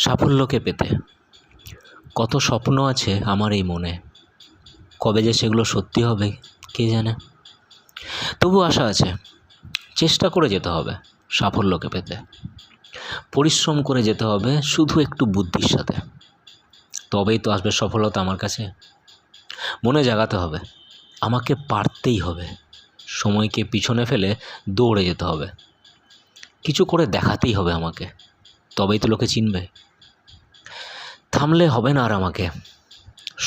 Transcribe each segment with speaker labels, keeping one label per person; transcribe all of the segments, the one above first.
Speaker 1: সাফল্যকে পেতে কত স্বপ্ন আছে আমার এই মনে, কবে যে সেগুলো সত্যি হবে কে জানে। তবু আশা আছে, চেষ্টা করে যেতে হবে সাফল্যকে পেতে, পরিশ্রম করে যেতে হবে শুধু একটু বুদ্ধির সাথে, তবেই তো আসবে সফলতা আমার কাছে। মনে জাগাতে হবে, আমাকে পারতেই হবে, সময়কে পিছনে ফেলে দৌড়ে যেতে হবে, কিছু করে দেখাতেই হবে আমাকে, তবেই তো লোকে চিনবে। থামলে হবে না আর আমাকে,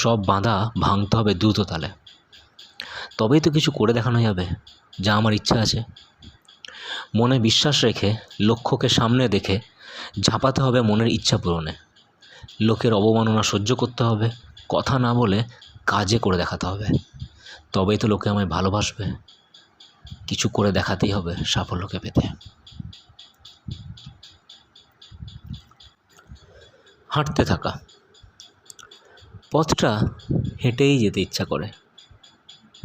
Speaker 1: সব বাঁধা ভাঙতে হবে দ্রুত তালে, তবেই তো কিছু করে দেখানো যাবে যা আমার ইচ্ছা আছে। মনে বিশ্বাস রেখে লক্ষ্যকে সামনে দেখে ঝাঁপাতে হবে মনের ইচ্ছা পূরণে, লোকের অবমাননা সহ্য করতে হবে, কথা না বলে কাজে করে দেখাতে হবে, তবেই তো লোকে আমায় ভালোবাসবে। কিছু করে দেখাতেই হবে সাফল্যকে পেতে। হাঁটতে থাকা, পথটা হেঁটেই যেতে ইচ্ছা করে,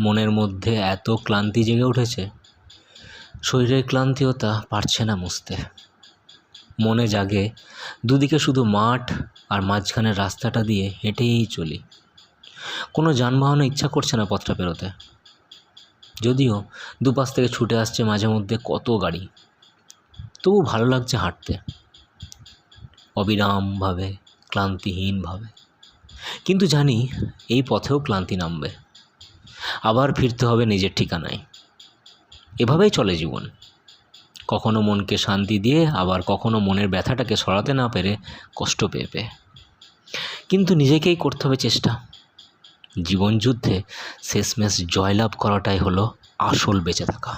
Speaker 1: মনের মধ্যে এত ক্লান্তি জেগে উঠেছে, শরীরের ক্লান্তিও তা পারছে না মুছতে। মনে জাগে দুদিকে শুধু মাঠ, আর মাঝখানের রাস্তাটা দিয়ে হেঁটেই চলি, কোনো যানবাহনে ইচ্ছা করছে না পথটা পেরোতে, যদিও দুপাশ থেকে ছুটে আসছে মাঝে মধ্যে কত গাড়ি, তবু ভালো লাগছে হাঁটতে, অবিরামভাবে, ক্লান্তিহীনভাবে। কিন্তু জানি এই পথেও ক্লান্তি নামবে, আবার ফিরতে হবে নিজের ঠিকানায়। এভাবেই চলে জীবন, কখনো মনকে শান্তি দিয়ে, আবার কখনো মনের ব্যথাটাকে সরাতে না পেরে কষ্ট পেয়ে পেয়ে। কিন্তু নিজেকেই করতে হবে চেষ্টা, জীবন যুদ্ধে শেষমেশ জয়লাভ করাটাই হলো আসল বেঁচে থাকা।